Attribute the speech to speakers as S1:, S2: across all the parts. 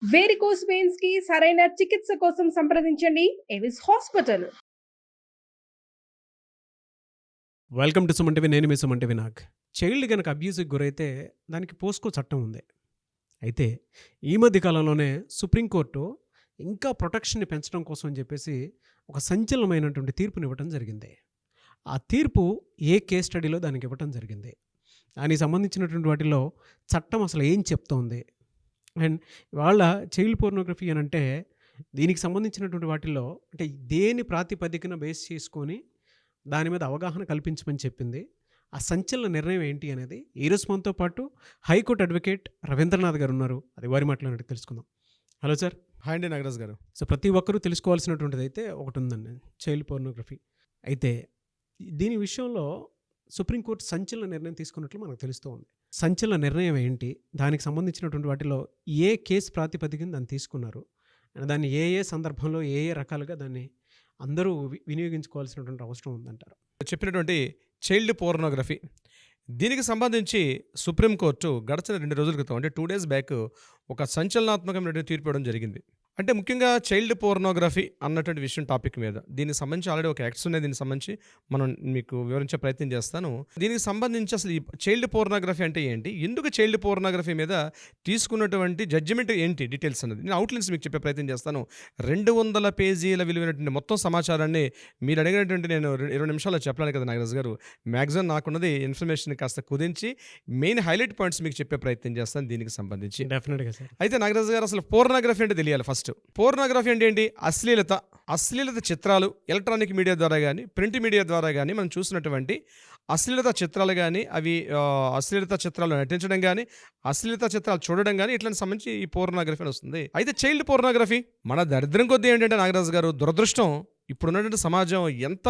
S1: Varicose veins కి సరైన చికిత్స కోసం సంప్రదించండి Avis hospital.
S2: Welcome to Suman TV. నేను మీ సుమన్ టీవీ. చైల్డ్ కనుక అబ్యూస్కి గురైతే దానికి పోస్కో చట్టం ఉంది. అయితే ఈ మధ్య కాలంలోనే సుప్రీంకోర్టు ఇంకా ప్రొటెక్షన్ని పెంచడం కోసం అని చెప్పేసి ఒక సంచలనమైనటువంటి తీర్పుని ఇవ్వడం జరిగింది. ఆ తీర్పు ఏ కేస్ స్టడీలో దానికి ఇవ్వటం జరిగింది, దానికి సంబంధించినటువంటి వాటిలో చట్టం అసలు ఏం చెప్తోంది, అండ్ వాళ్ళ చైల్డ్ పోర్నోగ్రఫీ అని అంటే దీనికి సంబంధించినటువంటి వాటిల్లో అంటే దేని ప్రాతిపదికన బేస్ చేసుకొని దాని మీద అవగాహన కల్పించమని చెప్పింది, ఆ సంచలన నిర్ణయం ఏంటి అనేది ఈరోజు మనతో పాటు హైకోర్టు అడ్వకేట్ రవీంద్రనాథ్ గారు ఉన్నారు. అది వారి మాట్లాడినట్టు తెలుసుకుందాం. Hello sir.
S3: హాయ్ అండి నాగరాజ్ గారు.
S2: సో ప్రతి ఒక్కరూ తెలుసుకోవాల్సినటువంటిది అయితే ఒకటి ఉందండి, చైల్డ్ పోర్నోగ్రఫీ. అయితే దీని విషయంలో సుప్రీంకోర్టు సంచలన నిర్ణయం తీసుకున్నట్లు మనకు తెలుస్తూ ఉంది. సంచలన నిర్ణయం ఏంటి, దానికి సంబంధించినటువంటి వాటిలో ఏ కేసు ప్రాతిపదికన దాన్ని తీసుకున్నారు, అండ్ దాన్ని ఏ ఏ సందర్భంలో ఏ ఏ రకాలుగా దాన్ని అందరూ వినియోగించుకోవాల్సినటువంటి అవసరం ఉందంటారు.
S3: చెప్పినటువంటి చైల్డ్ పోర్నోగ్రఫీ దీనికి సంబంధించి సుప్రీంకోర్టు గడిచిన 2 రోజుల క్రితం అంటే 2 days బ్యాక్ ఒక సంచలనాత్మకమైన తీర్పు ఇవ్వడం జరిగింది. అంటే ముఖ్యంగా చైల్డ్ పోర్నోగ్రఫీ అన్నటువంటి విషయం టాపిక్ మీద దీనికి సంబంధించి ఆల్రెడీ ఒక యాక్ట్స్ ఉన్నాయి. దీనికి సంబంధించి మనం మీకు వివరించే ప్రయత్నం చేస్తాను. దీనికి సంబంధించి అసలు ఈ చైల్డ్ పోర్నోగ్రఫీ అంటే ఏంటి, ఎందుకు చైల్డ్ పోర్నోగ్రఫీ మీద తీసుకున్నటువంటి జడ్జిమెంట్ ఏంటి, డీటెయిల్స్ అనేది నేను అవుట్లైన్స్ మీకు చెప్పే ప్రయత్నం చేస్తాను. 200 పేజీల విలువైనటువంటి మొత్తం సమాచారాన్ని మీరు అడిగినటువంటి నేను 20 నిమిషాల్లో చెప్పాను కదా నాగరాజ్ గారు. మ్యాక్సిమం నాకున్నది ఇన్ఫర్మేషన్ కాస్త కుదించి మెయిన్ హైలైట్ పాయింట్స్ మీకు చెప్పే ప్రయత్నం చేస్తాను దీనికి సంబంధించి.
S2: డెఫినెట్గా సార్.
S3: అయితే నాగరాజ్ గారు అసలు పోర్నోగ్రఫీ అంటే తెలియాలి. ఫస్ట్ పోర్నోగ్రఫీ అంటే ఏంటి? అశ్లీలత చిత్రాలు ఎలక్ట్రానిక్ మీడియా ద్వారా కానీ ప్రింట్ మీడియా ద్వారా కానీ మనం చూసినటువంటి అశ్లీలత చిత్రాలు కానీ అవి అశ్లీలత చిత్రాలు నటించడం కానీ అశ్లీలత చిత్రాలు చూడడం కానీ ఇట్లాంటి సంబంధించి ఈ పోర్నోగ్రఫీ అని వస్తుంది. అయితే చైల్డ్ పోర్నోగ్రఫీ మన దరిద్రం కొద్దీ ఏంటంటే నాగరాజు గారు, దురదృష్టం ఇప్పుడున్నటువంటి సమాజం ఎంత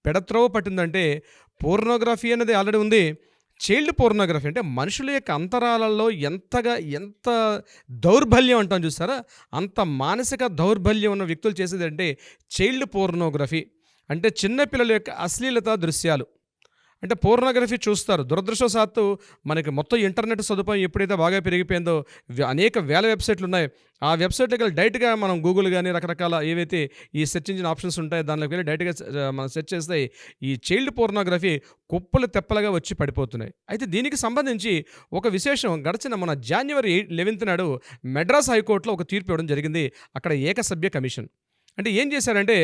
S3: పెడత్రోవ పట్టిందంటే పోర్నోగ్రఫీ అనేది ఆల్రెడీ ఉంది. చైల్డ్ పోర్నోగ్రఫీ అంటే మనుషుల యొక్క అంతరాలలో ఎంత దౌర్బల్యం అంటాం చూసారా, అంత మానసిక దౌర్బల్యం ఉన్న వ్యక్తులు చేసేది అంటే చైల్డ్ పోర్నోగ్రఫీ. అంటే చిన్నపిల్లల యొక్క అశ్లీలత దృశ్యాలు అంటే పోర్నోగ్రఫీ చూస్తారు. దురదృష్టవశాత్తు మనకి మొత్తం ఇంటర్నెట్ సదుపాయం ఎప్పుడైతే బాగా పెరిగిపోయిందో అనేక వేల వెబ్సైట్లు ఉన్నాయి. ఆ వెబ్సైట్కి వెళ్ళి డైరెక్ట్గా మనం గూగుల్ కానీ రకరకాల ఏవైతే ఈ సెర్చ్ ఇంజిన్ ఆప్షన్స్ ఉంటాయో దానిలోకి వెళ్ళి డైరెక్ట్గా మనం సెర్చ్ చేస్తే ఈ చైల్డ్ పోర్నోగ్రఫీ కుప్పలు తెప్పలుగా వచ్చి పడిపోతున్నాయి. అయితే దీనికి సంబంధించి ఒక విశేషం గడిచిన మన January 11th నాడు మెడ్రాస్ హైకోర్టులో ఒక తీర్పు ఇవ్వడం జరిగింది. అక్కడ ఏకసభ్య కమిషన్ అంటే ఏం చేశారంటే,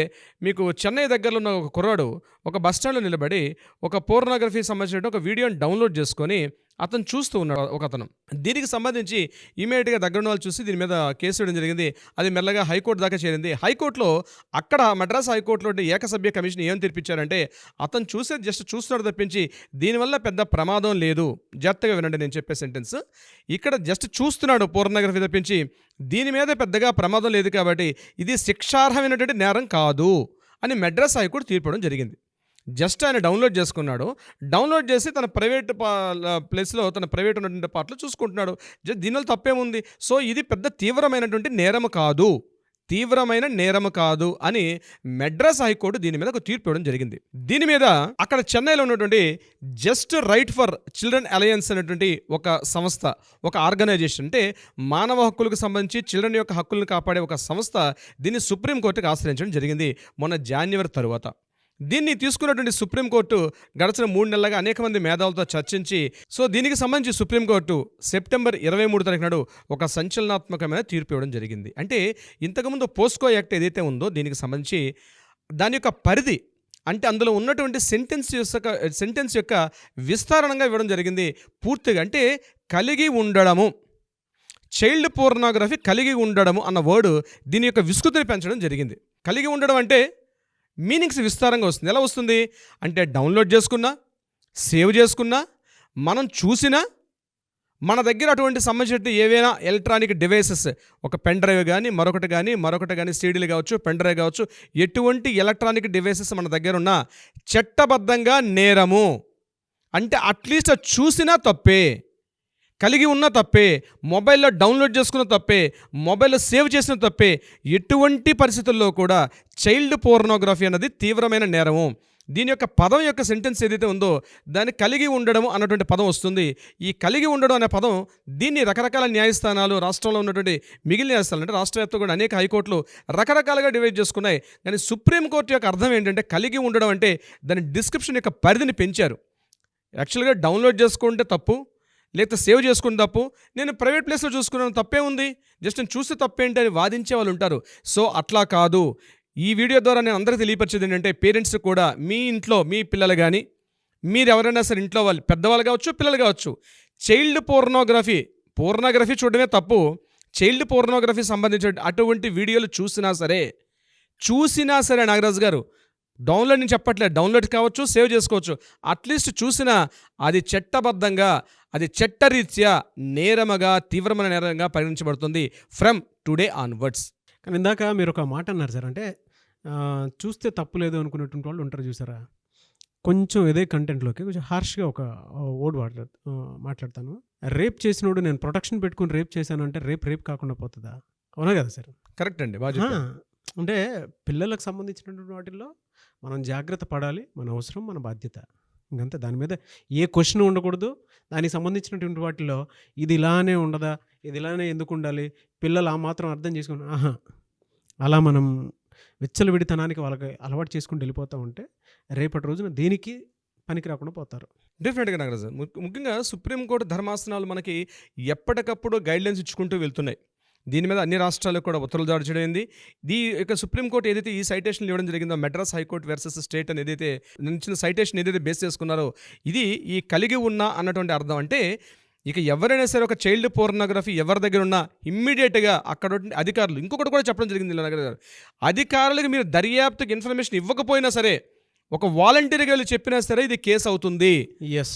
S3: మీకు చెన్నై దగ్గరలో ఉన్న ఒక కుర్రాడు ఒక బస్టాండ్లో నిలబడి ఒక పోర్నోగ్రఫీ సంబంధించిన ఒక వీడియోని డౌన్లోడ్ చేసుకొని అతను చూస్తూ ఉన్నాడు ఒక అతను. దీనికి సంబంధించి ఇమీడియట్గా దగ్గర వాళ్ళు చూసి దీని మీద కేసు వేయడం జరిగింది. అది మెల్లగా హైకోర్టు దాకా చేరింది. హైకోర్టులో అక్కడ మద్రాస్ హైకోర్టులో ఏకసభ్య కమిషన్ ఏం తీర్పిచ్చారంటే, అతను చూసేది జస్ట్ చూస్తున్నాడు తప్పించి దీనివల్ల పెద్ద ప్రమాదం లేదు. జాగ్రత్తగా వినండి నేను చెప్పే సెంటెన్స్. ఇక్కడ జస్ట్ చూస్తున్నాడు పోర్నోగ్రఫీ తప్పించి దీని మీద పెద్దగా ప్రమాదం లేదు కాబట్టి ఇది శిక్షార్హమైనటువంటి నేరం కాదు అని మద్రాస్ హైకోర్టు తీర్పడం జరిగింది. జస్ట్ ఆయన డౌన్లోడ్ చేసుకున్నాడు. డౌన్లోడ్ చేసి తన ప్రైవేట్ ప్లేస్లో తన ప్రైవేట్ ఉన్నటువంటి పార్ట్లో చూసుకుంటున్నాడు. దీనివల్ల తప్పేముంది? సో ఇది పెద్ద తీవ్రమైన నేరము కాదు అని మద్రాస్ హైకోర్టు దీని మీద ఒక తీర్పు ఇవ్వడం జరిగింది. దీని మీద అక్కడ చెన్నైలో ఉన్నటువంటి just right for children alliance అనేటువంటి ఒక సంస్థ, ఒక ఆర్గనైజేషన్, అంటే మానవ హక్కులకు సంబంధించి చిల్డ్రన్ యొక్క హక్కులను కాపాడే ఒక సంస్థ దీన్ని సుప్రీంకోర్టుకు ఆశ్రయించడం జరిగింది మొన్న January తరువాత. దీన్ని తీసుకున్నటువంటి సుప్రీంకోర్టు గడిచిన 3 నెలలుగా అనేక మంది మేధావులతో చర్చించి దీనికి సంబంధించి సుప్రీంకోర్టు September 23 నాడు ఒక సంచలనాత్మకమైన తీర్పు ఇవ్వడం జరిగింది. అంటే ఇంతకుముందు పోస్కో యాక్ట్ ఏదైతే ఉందో దీనికి సంబంధించి దాని యొక్క పరిధి అంటే అందులో ఉన్నటువంటి సెంటెన్స్ యొక్క విస్తారణంగా ఇవ్వడం జరిగింది పూర్తిగా. అంటే కలిగి ఉండడము, చైల్డ్ పోర్నోగ్రఫీ కలిగి ఉండడము అన్న వర్డ్ దీని యొక్క విస్తృతిని పెంచడం జరిగింది. కలిగి ఉండడం అంటే మీనింగ్స్ విస్తారంగా వస్తుంది. ఎలా వస్తుంది అంటే, డౌన్లోడ్ చేసుకున్నా, సేవ్ చేసుకున్నా, మనం చూసినా, మన దగ్గర అటువంటి సంబంధించిన ఏవైనా ఎలక్ట్రానిక్ డివైసెస్, ఒక పెన్ డ్రైవ్ కానీ మరొకటి కానీ సీడీలు కావచ్చు, పెన్ డ్రైవ్ కావచ్చు, ఎటువంటి ఎలక్ట్రానిక్ డివైసెస్ మన దగ్గర ఉన్న చట్టబద్ధంగా నేరము. అంటే అట్లీస్ట్ అది చూసినా తప్పే, కలిగి ఉన్న తప్పే, మొబైల్లో డౌన్లోడ్ చేసుకున్న తప్పే, మొబైల్లో సేవ్ చేసిన తప్పే. ఎటువంటి పరిస్థితుల్లో కూడా చైల్డ్ పోర్నోగ్రఫీ అన్నది తీవ్రమైన నేరము. దీని యొక్క పదం యొక్క సెంటెన్స్ ఏదైతే ఉందో దాన్ని కలిగి ఉండడం అన్నటువంటి పదం వస్తుంది. ఈ కలిగి ఉండడం అనే పదం దీన్ని రకరకాల న్యాయస్థానాలు రాష్ట్రంలో ఉన్నటువంటి మిగిలిన న్యాయస్థానాలు అంటే రాష్ట్ర వ్యాప్తంగా కూడా అనేక హైకోర్టులు రకరకాలుగా డివైడ్ చేసుకున్నాయి. కానీ సుప్రీంకోర్టు యొక్క అర్థం ఏంటంటే కలిగి ఉండడం అంటే దాని డిస్క్రిప్షన్ యొక్క పరిధిని పెంచారు. యాక్చువల్గా డౌన్లోడ్ చేసుకుంటే తప్పు, లేకపోతే సేవ్ చేసుకుని తప్పు, నేను ప్రైవేట్ ప్లేస్లో చూసుకున్నాను తప్పే ఉంది, జస్ట్ నేను చూస్తే తప్పేంటి అని వాదించే వాళ్ళు ఉంటారు. సో అట్లా కాదు. ఈ వీడియో ద్వారా నేను అందరికీ తెలియపరిచేది ఏంటంటే పేరెంట్స్ కూడా మీ ఇంట్లో మీ పిల్లలు కానీ మీరు ఎవరైనా సరే ఇంట్లో వాళ్ళు పెద్దవాళ్ళు కావచ్చు పిల్లలు కావచ్చు చైల్డ్ పోర్నోగ్రఫీ చూడడమే తప్పు. చైల్డ్ పోర్నోగ్రఫీ సంబంధించిన అటువంటి వీడియోలు చూసినా సరే నాగరాజు గారు డౌన్లోడ్ నేను చెప్పట్లేదు, డౌన్లోడ్ కావచ్చు సేవ్ చేసుకోవచ్చు, అట్లీస్ట్ చూసినా అది చట్టబద్ధంగా అది చట్టరీత్యా నేరముగా తీవ్రమైన నేరంగా పరిగణించబడుతుంది ఫ్రమ్ టుడే ఆన్వర్డ్స్.
S2: కానీ ఇందాక మీరు ఒక మాట అన్నారు సార్, అంటే చూస్తే తప్పు లేదు అనుకునేటువంటి వాళ్ళు ఉంటారు చూసారా, కొంచెం ఇదే కంటెంట్లోకి కొంచెం హార్ష్గా ఒక వర్డ్ మాట్లాడతాను. రేప్ చేసినోడు నేను ప్రొటెక్షన్ పెట్టుకుని రేప్ చేశాను అంటే రేప్ కాకుండా పోతుందా? అవునా కదా సార్?
S3: కరెక్ట్ అండి, బాగా
S2: అంటే పిల్లలకు సంబంధించినటువంటి వాటిల్లో మనం జాగ్రత్త పడాలి, మన అవసరం మన బాధ్యత, ఇంకంతే. దాని మీద ఏ క్వశ్చన్ ఉండకూడదు. దానికి సంబంధించినటువంటి వాటిల్లో ఇది ఇలానే ఉండదా, ఇది ఇలానే ఎందుకు ఉండాలి, పిల్లలు ఆ మాత్రం అర్థం చేసుకుని అలా మనం విచ్చలవిడితనానికి వాళ్ళకి అలవాటు చేసుకుని వెళ్ళిపోతూ ఉంటే రేపటి రోజున దేనికి పనికి రాకుండా పోతారు.
S3: డెఫినెట్గా నాగరాజు, ముఖ్యంగా సుప్రీంకోర్టు ధర్మాసనాలు మనకి ఎప్పటికప్పుడు గైడ్లైన్స్ ఇచ్చుకుంటూ వెళ్తున్నాయి. దీని మీద అన్ని రాష్ట్రాలకు కూడా ఉత్తర్వులు జారీ చేయడం. ఈ యొక్క సుప్రీంకోర్టు ఏదైతే ఈ సైటేషన్ ఇవ్వడం జరిగిందో మెడ్రాస్ హైకోర్టు వర్సెస్ స్టేట్ అని ఏదైతే ఇచ్చిన సైటేషన్ ఏదైతే బేస్ చేసుకున్నారో ఇది ఈ కలిగి ఉన్న అన్నటువంటి అర్థం. అంటే ఇక ఎవరైనా సరే ఒక చైల్డ్ పోర్నోగ్రఫీ ఎవరి దగ్గర ఉన్నా ఇమ్మీడియట్గా అక్కడ అధికారులు ఇంకొకటి కూడా చెప్పడం జరిగింది నగర్ గారు, అధికారులకు మీరు దర్యాప్తుకి ఇన్ఫర్మేషన్ ఇవ్వకపోయినా సరే ఒక వాలంటీర్గా వెళ్ళి చెప్పినా సరే ఇది కేసు అవుతుంది.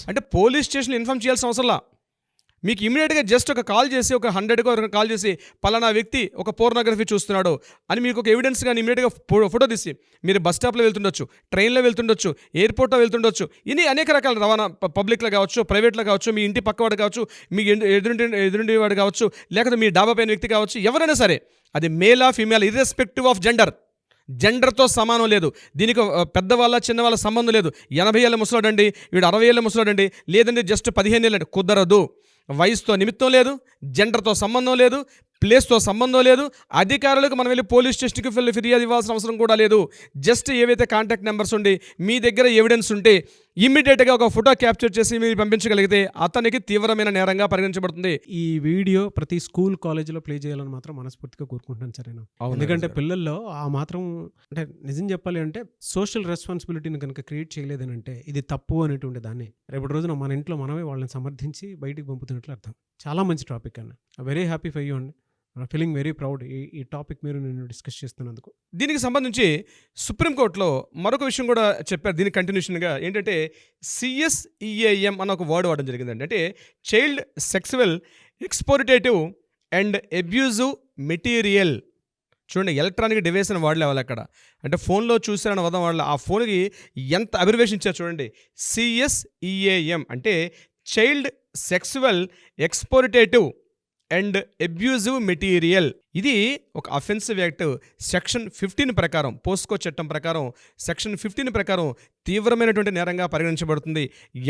S3: అంటే పోలీస్ స్టేషన్ ఇన్ఫార్మ్ చేయాల్సిన అవసరంలా, మీకు ఇమీడియట్గా జస్ట్ ఒక కాల్ చేసి ఒక 100కు ఒక కాల్ చేసి పలానా వ్యక్తి ఒక పోర్నోగ్రఫీ చూస్తున్నాడు అని మీకు ఒక ఎవిడెన్స్ కానీ ఇమీడియట్గా ఫోటో తీసి మీరు బస్ స్టాప్లో వెళ్తుండొచ్చు, ట్రైన్లో వెళ్తుండొచ్చు, ఎయిర్పోర్ట్లో వెళ్తుండొచ్చు, ఇది అనేక రకాల రవాణా పబ్లిక్లో కావచ్చు, ప్రైవేట్లో కావచ్చు, మీ ఇంటి పక్కవాడు కావచ్చు, మీ ఎదురుండి వాడు కావచ్చు, లేకపోతే మీ డాబా పైన వ్యక్తి కావచ్చు, ఎవరైనా సరే అది మేలా ఫీమేల్ ఇర్రెస్పెక్టివ్ ఆఫ్ జెండర్తో సమానం లేదు. దీనికి పెద్దవాళ్ళ చిన్నవాళ్ళ సంబంధం లేదు. 80 ఏళ్ళ ముసలాడండి, వీడు 60 ఏళ్ళ ముసలాడండి, లేదండి జస్ట్ 15 ఏళ్ళండి, కుదరదు. వయసుతో నిమిత్తం లేదు, జెండర్తో సంబంధం లేదు, ప్లేస్తో సంబంధం లేదు. అధికారులకు మనం వెళ్ళి పోలీస్ స్టేషన్కి వెళ్ళి ఫిర్యాదు ఇవ్వాల్సిన అవసరం కూడా లేదు. జస్ట్ ఏవైతే కాంటాక్ట్ నెంబర్స్ ఉండి మీ దగ్గర ఎవిడెన్స్ ఉంటే ఇమ్మీడియట్గా ఒక ఫోటో క్యాప్చర్ చేసి మీరు పంపించగలిగితే అతనికి తీవ్రమైన నేరంగా పరిగణించబడుతుంది.
S2: ఈ వీడియో ప్రతి స్కూల్ కాలేజీలో ప్లే చేయాలని మాత్రం మనస్ఫూర్తిగా కోరుకుంటున్నాను సార్ నేను. ఎందుకంటే పిల్లల్లో ఆ మాత్రం అంటే నిజం చెప్పాలి అంటే సోషల్ రెస్పాన్సిబిలిటీని కనుక క్రియేట్ చేయలేదని అంటే ఇది తప్పు అనేటువంటి దాన్ని రేపటి రోజున మన ఇంట్లో మనమే వాళ్ళని సమర్థించి బయటికి పంపుతున్నట్లు అర్థం. చాలా మంచి టాపిక్ అన్న, వెరీ హ్యాపీ ఫర్ యూ అండి, ఫీలింగ్ వెరీ ప్రౌడ్ ఈ టాపిక్ మీరు నేను డిస్కస్ చేస్తున్నందుకు.
S3: దీనికి సంబంధించి సుప్రీంకోర్టులో మరొక విషయం కూడా చెప్పారు. దీనికి కంటిన్యూషన్గా ఏంటంటే CSEAM అన్న ఒక వర్డ్ వాడడం జరిగిందండి. అంటే child sexual exploitative and abusive material. చూడండి, ఎలక్ట్రానిక్ డివైస్ అని వాడలే వాళ్ళు అక్కడ, అంటే ఫోన్లో చూసారని వదం వాళ్ళ ఆ ఫోన్కి ఎంత అబ్రివేషన్ ఇచ్చారు చూడండి. CSEAM అంటే child sexual exploitative and abusive material. ఇది ఒక అఫెన్సివ్ యాక్ట్ సెక్షన్ 15 ప్రకారం, పోస్కో చట్టం ప్రకారం సెక్షన్ 15 ప్రకారం తీవ్రమైనటువంటి నేరంగా పరిగణించబడుతుంది.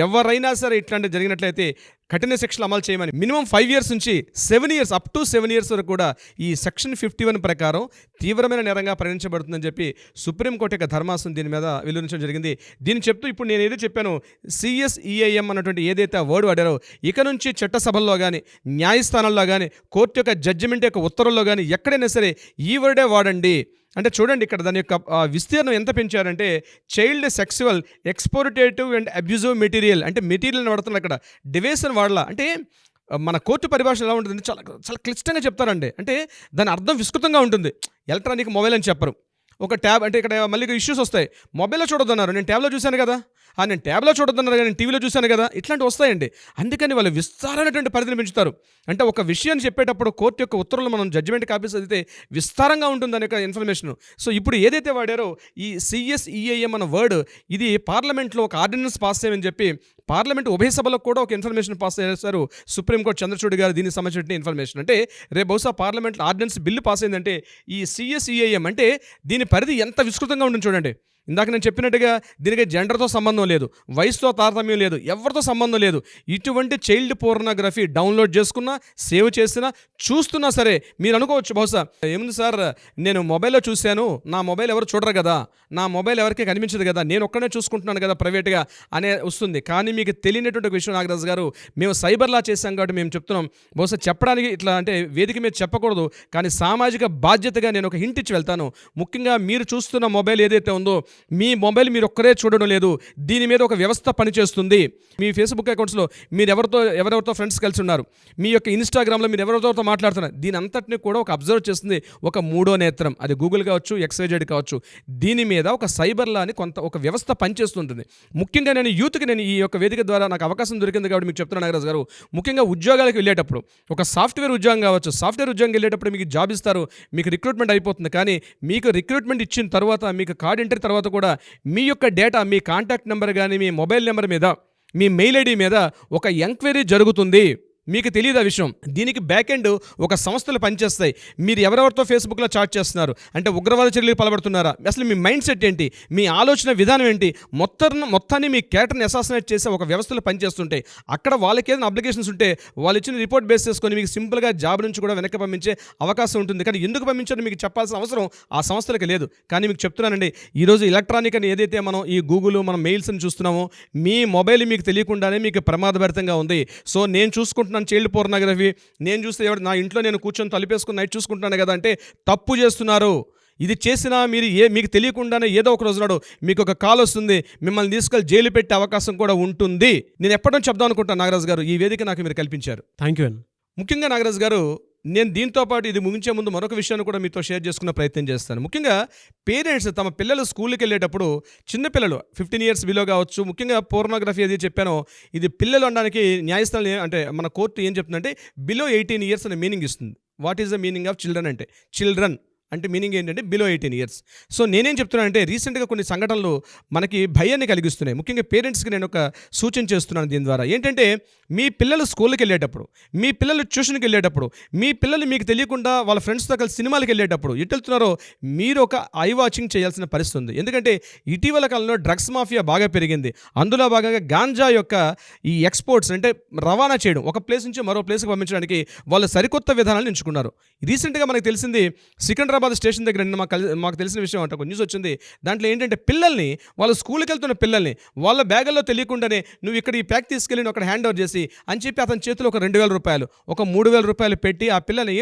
S3: ఎవరైనా సరే ఇట్లాంటి జరిగినట్లయితే కఠిన శిక్షలు అమలు చేయమని మినిమం 5 years నుంచి 7 years అప్ టు 7 years వరకు కూడా ఈ సెక్షన్ 51 ప్రకారం తీవ్రమైన నేరంగా పరిగణించబడుతుందని చెప్పి సుప్రీంకోర్టు యొక్క ధర్మాసనం దీని మీద వెలువరించడం జరిగింది. దీన్ని చెప్తూ ఇప్పుడు నేను ఏదో చెప్పాను CSEAM అన్నటువంటి ఏదైతే వర్డ్ వాడారో ఇక నుంచి చట్టసభల్లో కానీ న్యాయస్థానాల్లో కానీ కోర్టు యొక్క జడ్జిమెంట్ యొక్క ఉత్తర్వుల్లో కానీ ఎక్కడైనా సరే ఈ వర్డే వాడండి. అంటే చూడండి ఇక్కడ దాని యొక్క విస్తీర్ణం ఎంత పెంచారంటే child sexual exploitative and abusive material అంటే మెటీరియల్ని వాడుతున్నారు, అక్కడ డివైస్ అని వాడాల. అంటే మన కోర్టు పరిభాష ఎలా ఉంటుంది, చాలా చాలా క్లిష్టంగా చెప్తారండి. అంటే దాని అర్థం విస్తృతంగా ఉంటుంది. ఎలక్ట్రానిక్ మొబైల్ అని చెప్పరు, ఒక ట్యాబ్ అంటే ఇక్కడ మళ్ళీ ఇష్యూస్ వస్తాయి. మొబైల్లో చూడొద్దన్నారు, నేను ట్యాబ్లో చూశాను కదా, నేను ట్యాబ్లో చూడొద్దన్నారు కానీ నేను టీవీలో చూశాను కదా, ఇట్లాంటివి వస్తాయండి. అందుకని వాళ్ళు విస్తారమైనటువంటి పరిధిని పెంచుతారు. అంటే ఒక విషయాన్ని చెప్పేటప్పుడు కోర్టు యొక్క ఉత్తర్వులు మనం జడ్జిమెంట్ కాపీస్ అయితే విస్తారంగా ఉంటుంది అనే ఇన్ఫర్మేషన్. సో ఇప్పుడు ఏదైతే వాడారో ఈ CSEAM అన్న వర్డ్ ఇది పార్లమెంట్లో ఒక ఆర్డినెన్స్ పాస్ చేయమని చెప్పి పార్లమెంట్ ఉభయ సభలకు కూడా ఒక ఇన్ఫర్మేషన్ పాస్ చేశారు సుప్రీంకోర్టు చంద్రచూడ్ గారు. దీనికి సంబంధించిన ఇన్ఫర్మేషన్ అంటే రేపు బహుశా పార్లమెంట్లో ఆర్డినెన్స్ బిల్లు పాస్ అయిందంటే ఈ CSEAM అంటే దీని పరిధి ఎంత విస్తృతంగా ఉంటుంది చూడండి. ఇందాక నేను చెప్పినట్టుగా దీనికి జెండర్తో సంబంధం లేదు, వయసుతో తారతమ్యం లేదు, ఎవరితో సంబంధం లేదు. ఇటువంటి చైల్డ్ పోర్నోగ్రఫీ డౌన్లోడ్ చేసుకున్నా, సేవ్ చేసినా, చూస్తున్నా సరే మీరు అనుకోవచ్చు బహుశా ఏముంది సార్, నేను మొబైల్లో చూశాను, నా మొబైల్ ఎవరు చూడరు కదా, నా మొబైల్ ఎవరికి కనిపించదు కదా, నేను ఒక్కనే చూసుకుంటున్నాను కదా ప్రైవేట్గా అనే వస్తుంది. కానీ మీకు తెలియనటువంటి విషయం నాగరాజు గారు, మేము సైబర్ లా చేశాం కాబట్టి మేము చెప్తున్నాం. బహుశా చెప్పడానికి ఇట్లా అంటే వేదిక మీద చెప్పకూడదు, కానీ సామాజిక బాధ్యతగా నేను ఒక హింట్ ఇచ్చి వెళ్తాను. ముఖ్యంగా మీరు చూస్తున్న మొబైల్ ఏదైతే ఉందో, మీ మొబైల్ మీరు ఒక్కరే చూడడం లేదు, దీని మీద ఒక వ్యవస్థ పనిచేస్తుంది. మీ ఫేస్బుక్ అకౌంట్స్లో మీరు ఎవరెవరితో ఫ్రెండ్స్ కలిసి ఉన్నారు, మీ యొక్క ఇన్స్టాగ్రామ్లో మీరు ఎవరెవరితో మాట్లాడుతున్నారు, దీని అంతటిని కూడా ఒక అబ్జర్వ్ చేస్తుంది ఒక మూడో నేత్రం. అది గూగుల్ కావచ్చు, XYZ కావచ్చు. దీని మీద ఒక సైబర్ లా అని ఒక వ్యవస్థ పనిచేస్తుంటుంది. ముఖ్యంగా నేను యూత్కి నేను ఈ యొక్క వేదిక ద్వారా నాకు అవకాశం దొరికింది కాబట్టి మీకు చెప్తున్నాను నాగరాజు గారు, ముఖ్యంగా ఉద్యోగాలకు వెళ్ళేటప్పుడు, ఒక సాఫ్ట్వేర్ ఉద్యోగం కావచ్చు, సాఫ్ట్వేర్ ఉద్యోగం వెళ్ళేటప్పుడు మీకు జాబ్ ఇస్తారు, మీకు రిక్రూట్మెంట్ అయిపోతుంది. కానీ మీకు రిక్రూట్మెంట్ ఇచ్చిన తర్వాత, మీకు కార్డ్ ఎంట్రీ తర్వాత కూడా మీ యొక్క డేటా, మీ కాంటాక్ట్ నెంబర్ కానీ, మీ మొబైల్ నెంబర్ మీద, మీ మెయిల్ ఐడి మీద ఒక ఎంక్వైరీ జరుగుతుంది. మీకు తెలియదు ఆ విషయం. దీనికి బ్యాక్ ఎండ్ ఒక సంస్థలు పనిచేస్తాయి. మీరు ఎవరెవరితో ఫేస్బుక్లో చాట్ చేస్తున్నారు, అంటే ఉగ్రవాద చర్యలకు పాల్పడుతున్నారా, అసలు మీ మైండ్ సెట్ ఏంటి, మీ ఆలోచన విధానం ఏంటి, మొత్తాన్ని మీ క్యారెక్టర్ని అసాసినేట్ చేసే ఒక వ్యవస్థలు పనిచేస్తుంటాయి. అక్కడ వాళ్ళకి ఏదైనా అప్లికేషన్స్ ఉంటే వాళ్ళు ఇచ్చిన రిపోర్ట్ బేస్ చేసుకొని మీకు సింపుల్గా జాబ్ నుంచి కూడా వెనక్కి పంపించే అవకాశం ఉంటుంది. కానీ ఎందుకు పంపించారో మీకు చెప్పాల్సిన అవసరం ఆ సంస్థలకి లేదు. కానీ మీకు చెప్తున్నానండి, ఈరోజు ఎలక్ట్రానిక్ అని ఏదైతే మనం ఈ గూగుల్, మనం మెయిల్స్ అని చూస్తున్నామో, మీ మొబైల్ మీకు తెలియకుండానే మీకు ప్రమాదభరితంగా ఉంది. సో నేను చూసుకుంటున్నాను చైల్డ్ పోర్నోగ్రఫీ, నేను చూస్తే నా ఇంట్లో నేను కూర్చొని తలుపేసుకుని నైట్ చూసుకుంటున్నాను కదా అంటే తప్పు చేస్తున్నారు. ఇది చేసినా మీకు తెలియకుండానే ఏదో ఒక రోజు నాడు మీకు ఒక కాల్ వస్తుంది, మిమ్మల్ని తీసుకెళ్ళి జైలు పెట్టే అవకాశం కూడా ఉంటుంది. నేను ఎప్పటి చెప్దాం అనుకుంటాను నాగరాజు గారు, ఈ వేదిక నాకు మీరు కల్పించారు.
S2: థ్యాంక్ యూ అండి.
S3: ముఖ్యంగా నాగరాజు గారు, నేను దీంతో పాటు ఇది ముగించే ముందు మరొక విషయాన్ని కూడా మీతో షేర్ చేసుకునే ప్రయత్నం చేస్తాను. ముఖ్యంగా పేరెంట్స్ తమ పిల్లలు స్కూల్కి వెళ్ళేటప్పుడు, చిన్నపిల్లలు 15 years బిలో కావచ్చు, ముఖ్యంగా పోర్నోగ్రఫీ ఏది చెప్పానో, ఇది పిల్లలు అనడానికి న్యాయస్థానం అంటే మన కోర్టు ఏం చెప్తుందంటే బిలో 18 years అనే మీనింగ్ ఇస్తుంది. What is the meaning of children అంటే, చిల్డ్రన్ అంటే మీనింగ్ ఏంటంటే బిలో 18 years. సో నేనేం చెప్తున్నానంటే, రీసెంట్గా కొన్ని సంఘటనలు మనకి భయాన్ని కలిగిస్తున్నాయి. ముఖ్యంగా పేరెంట్స్కి నేను ఒక సూచన చేస్తున్నాను దీని ద్వారా. ఏంటంటే, మీ పిల్లలు స్కూల్కి వెళ్ళేటప్పుడు, మీ పిల్లలు ట్యూషన్కి వెళ్ళేటప్పుడు, మీ పిల్లలు మీకు తెలియకుండా వాళ్ళ ఫ్రెండ్స్తో కలిసి సినిమాలకు వెళ్ళేటప్పుడు ఎటు వెళ్తున్నారో మీరు ఒక ఐ వాచింగ్ చేయాల్సిన పరిస్థితి ఉంది. ఎందుకంటే ఇటీవల కాలంలో డ్రగ్స్ మాఫియా బాగా పెరిగింది. అందులో భాగంగా గాంజా యొక్క ఈ ఎక్స్పోర్ట్స్ అంటే రవాణా చేయడం, ఒక ప్లేస్ నుంచి మరో ప్లేస్కి పంపించడానికి వాళ్ళు సరికొత్త విధానాలను ఎంచుకున్నారు. రీసెంట్గా మనకు తెలిసింది, సికింద్రాబాద్ స్టేషన్ దగ్గర మాకు తెలిసిన విషయం అంటే ఒక న్యూస్ వచ్చింది. దాంట్లో ఏంటంటే పిల్లల్ని, వాళ్ళ స్కూల్కి వెళ్తున్న పిల్లల్ని వాళ్ళ బ్యాగుల్లో తెలియకుండానే నువ్వు ఇక్కడ ఈ ప్యాక్ తీసుకెళ్ళి అక్కడ హ్యాండ్ ఓవర్ చేసి అని చెప్పి అతని చేతిలో ఒక 2,000 రూపాయలు, ఒక 3,000 రూపాయలు పెట్టి ఆ పిల్లల్ని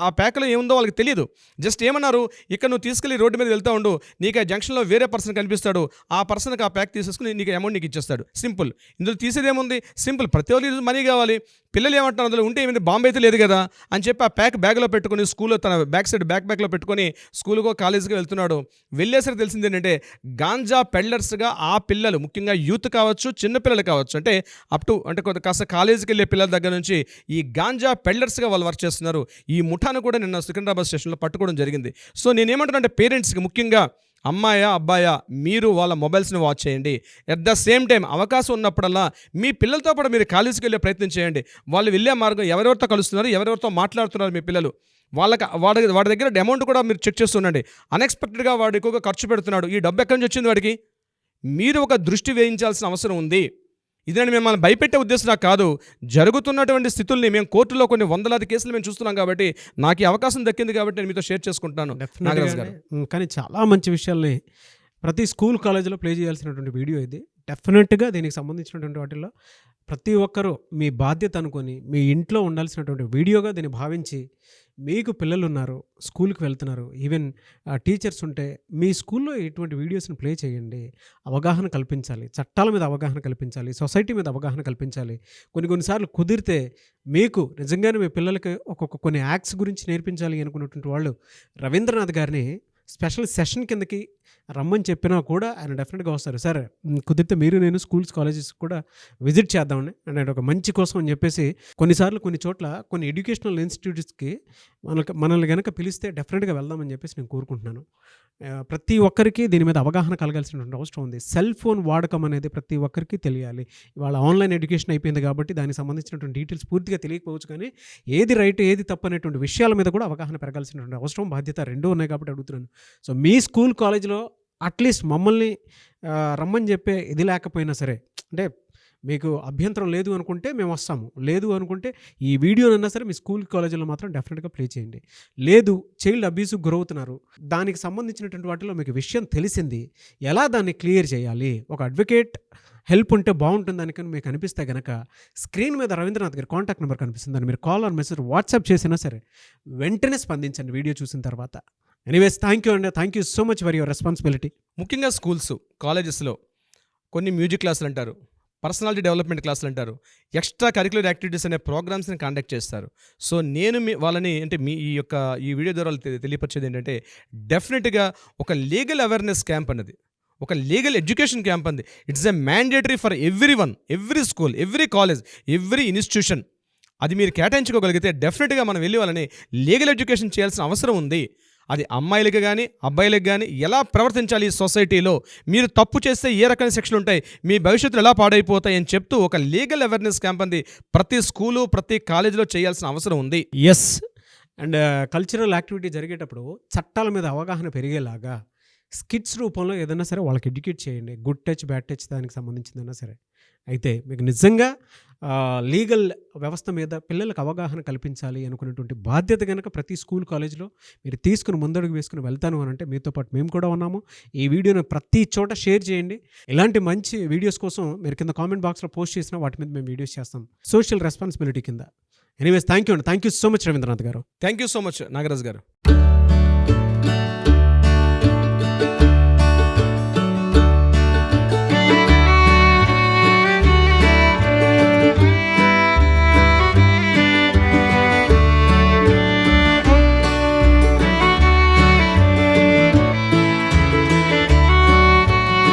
S3: ఆ ప్యాక్లో ఏముందో వాళ్ళకి తెలియదు. జస్ట్ ఏమన్నారు, ఇక్కడ నువ్వు తీసుకెళ్ళి రోడ్డు మీద వెళ్తూ ఉండు, నీకు ఆ జంక్షన్లో వేరే పర్సన్ కనిపిస్తాడు, ఆ పర్సన్కి ఆ ప్యాక్ తీసేసుకుని నీకు అమౌంట్ నీకు ఇచ్చేస్తాడు. సింపుల్. ఇందులో తీసేదేముంది, సింపుల్. ప్రతి ఒక్కరు మనీ కావాలి. పిల్లలు ఏమంటారు, అందులో ఉంటే ఏమైంది, బాంబు అయితే లేదు కదా అని చెప్పి ఆ ప్యాక్ బ్యాగ్లో పెట్టుకుని స్కూల్లో తన బ్యాక్లో పెట్టుకొని స్కూల్కో కాలేజీకి వెళ్తున్నాడు. వెళ్ళేసరికి తెలిసింది ఏంటంటే, గాంజా పెడ్లర్స్గా ఆ పిల్లలు, ముఖ్యంగా యూత్ కావచ్చు, చిన్నపిల్లలు కావచ్చు, అంటే అప్ టు అంటే కాస్త కాలేజీకి వెళ్ళే పిల్లల దగ్గర నుంచి ఈ గాంజా పెడ్లర్స్గా వాళ్ళు వర్క్ చేస్తున్నారు. ఈ ముఠాను కూడా నిన్న సికింద్రాబాద్ స్టేషన్లో పట్టుకోవడం జరిగింది. సో నేనేమంటున్నానంటే, పేరెంట్స్కి ముఖ్యంగా అమ్మాయా అబ్బాయా మీరు వాళ్ళ మొబైల్స్ని వాచ్ చేయండి. ఎట్ ద సేమ్ టైం అవకాశం ఉన్నప్పుడల్లా మీ పిల్లలతో పాటు మీరు కాలేజీకి వెళ్ళే ప్రయత్నం చేయండి. వాళ్ళు వెళ్ళే మార్గం ఎవరెవరితో కలుస్తున్నారు, ఎవరెవరితో మాట్లాడుతున్నారు మీ పిల్లలు, వాడి దగ్గర అమౌంట్ కూడా మీరు చెక్ చేస్తుండండి. అన్ఎక్స్పెక్టెడ్గా వాడు ఎక్కువగా ఖర్చు పెడుతున్నాడు, ఈ డబ్బు ఎక్కడి నుంచి వచ్చింది వాడికి, మీరు ఒక దృష్టి వేయించాల్సిన అవసరం ఉంది. ఇదని మిమ్మల్ని భయపెట్టే ఉద్దేశం నాకు కాదు. జరుగుతున్నటువంటి స్థితుల్ని మేము కోర్టులో కొన్ని వందలాది కేసులు మేము చూస్తున్నాం కాబట్టి నాకు ఈ అవకాశం దక్కింది కాబట్టి నేను మీతో షేర్ చేసుకుంటున్నాను నాగరాజు గారు.
S2: కానీ చాలా మంచి విషయాల్ని ప్రతి స్కూల్ కాలేజీలో ప్లే చేయాల్సినటువంటి వీడియో ఇది. డెఫినెట్గా దీనికి సంబంధించినటువంటి వాటిల్లో ప్రతి ఒక్కరూ మీ బాధ్యత అనుకొని మీ ఇంట్లో ఉండాల్సినటువంటి వీడియోగా దీన్ని భావించి, మీకు పిల్లలు ఉన్నారు, స్కూల్కి వెళ్తున్నారు, ఈవెన్ టీచర్స్ ఉంటే మీ స్కూల్లో ఇటువంటి వీడియోస్ని ప్లే చేయండి. అవగాహన కల్పించాలి, చట్టాల మీద అవగాహన కల్పించాలి, సొసైటీ మీద అవగాహన కల్పించాలి. కొన్నిసార్లు కుదిరితే మీకు నిజంగానే మీ పిల్లలకి కొన్ని యాక్ట్స్ గురించి నేర్పించాలి అనుకున్నటువంటి వాళ్ళు రవీంద్రనాథ్ గారిని స్పెషల్ సెషన్ కిందకి రమ్మని చెప్పినా కూడా ఆయన డెఫినెట్గా వస్తారు. సార్ కుదిరితే మీరు నేను స్కూల్స్ కాలేజెస్ కూడా విజిట్ చేద్దామని అంటే ఒక మంచి కోసం అని చెప్పేసి కొన్నిసార్లు కొన్ని చోట్ల కొన్ని ఎడ్యుకేషనల్ ఇన్స్టిట్యూట్స్కి మనల్ని కనుక పిలిస్తే డెఫినెట్గా వెళ్దామని చెప్పేసి నేను కోరుకుంటున్నాను. ప్రతి ఒక్కరికి దీని మీద అవగాహన కలగాల్సినటువంటి అవసరం ఉంది. సెల్ ఫోన్ వాడకం అనేది ప్రతి ఒక్కరికి తెలియాలి. ఇవాళ ఆన్లైన్ ఎడ్యుకేషన్ అయిపోయింది కాబట్టి దానికి సంబంధించినటువంటి డీటెయిల్స్ పూర్తిగా తెలియకపోవచ్చు, కానీ ఏది రైట్ ఏది తప్పు అనేటువంటి విషయాల మీద కూడా అవగాహన పెరగాల్సినటువంటి అవసరం, బాధ్యత రెండూ ఉన్నాయి కాబట్టి అడుగుతున్నాను. సో మీ స్కూల్ కాలేజ్లో అట్లీస్ట్ మమ్మల్ని రమ్మని చెప్పే ఇది లేకపోయినా సరే, అంటే మీకు అభ్యంతరం లేదు అనుకుంటే మేము వస్తాము, లేదు అనుకుంటే ఈ వీడియోనైనా సరే మీ స్కూల్ కాలేజీలో మాత్రం డెఫినెట్గా ప్లే చేయండి. లేదు చైల్డ్ అబ్యూస్కి గురవుతున్నారు, దానికి సంబంధించినటువంటి వాటిలో మీకు విషయం తెలిసింది, ఎలా దాన్ని క్లియర్ చేయాలి, ఒక అడ్వకేట్ హెల్ప్ ఉంటే బాగుంటుందని కానీ మీకు అనిపిస్తే కనుక స్క్రీన్ మీద రవీంద్రనాథ్ గారి కాంటాక్ట్ నెంబర్ కనిపిస్తుందని మీరు కాల్ ఆర్ మెసేజ్ వాట్సాప్ చేసినా సరే వెంటనే స్పందించండి వీడియో చూసిన తర్వాత. ఎనీవేస్ థ్యాంక్ యూ అండి, thank you so much for your responsibility.
S3: ముఖ్యంగా స్కూల్స్, కాలేజెస్లో కొన్ని మ్యూజిక్ క్లాసులు అంటారు, పర్సనాలిటీ డెవలప్మెంట్ క్లాసులు అంటారు, ఎక్స్ట్రా కరిక్యులర్ యాక్టివిటీస్ అనే ప్రోగ్రామ్స్ని కండక్ట్ చేస్తారు. సో నేను వాళ్ళని అంటే ఈ వీడియో ద్వారా తెలియపరిచేది ఏంటంటే డెఫినెట్గా ఒక లీగల్ అవేర్నెస్ క్యాంప్ అన్నది, ఒక లీగల్ ఎడ్యుకేషన్ క్యాంప్ అంది. It's a mandatory for every one, every school, every college, every institution. అది మీరు కేటాయించుకోగలిగితే డెఫినెట్గా మనం వెళ్ళి వాళ్ళని లీగల్ ఎడ్యుకేషన్ చేయాల్సిన అవసరం ఉంది. అది అమ్మాయిలకి కానీ అబ్బాయిలకు కానీ ఎలా ప్రవర్తించాలి ఈ సొసైటీలో, మీరు తప్పు చేస్తే ఏ రకమైన శిక్షలు ఉంటాయి, మీ భవిష్యత్తులో ఎలా పాడైపోతాయి అని చెప్తూ ఒక లీగల్ అవేర్నెస్ క్యాంప్ అంది ప్రతి స్కూలు ప్రతి కాలేజీలో చేయాల్సిన అవసరం ఉంది.
S2: ఎస్, అండ్ కల్చరల్ యాక్టివిటీ జరిగేటప్పుడు చట్టాల మీద అవగాహన పెరిగేలాగా స్కిట్స్ రూపంలో ఏదైనా సరే వాళ్ళకి ఎడ్యుకేట్ చేయండి, గుడ్ టచ్ బ్యాడ్ టచ్ దానికి సంబంధించిందైనా సరే. అయితే మీకు నిజంగా లీగల్ వ్యవస్థ మీద పిల్లలకు అవగాహన కల్పించాలి అనుకునేటువంటి బాధ్యత కనుక ప్రతి స్కూల్ కాలేజ్లో మీరు తీసుకుని ముందడుగు వేసుకుని వెళ్తాను అని అంటే మీతో పాటు మేము కూడా ఉన్నాము. ఈ వీడియోని ప్రతి చోట షేర్ చేయండి. ఇలాంటి మంచి వీడియోస్ కోసం మీరు కింద కామెంట్ బాక్స్లో పోస్ట్ చేసినా వాటి మీద మేము వీడియోస్ చేస్తాం సోషల్ రెస్పాన్సిబిలిటీ కింద. ఎనీవేస్ థ్యాంక్ యూ అండి, thank you so much Ravindranath garu.
S3: Thank you so much Nagaraj గారు.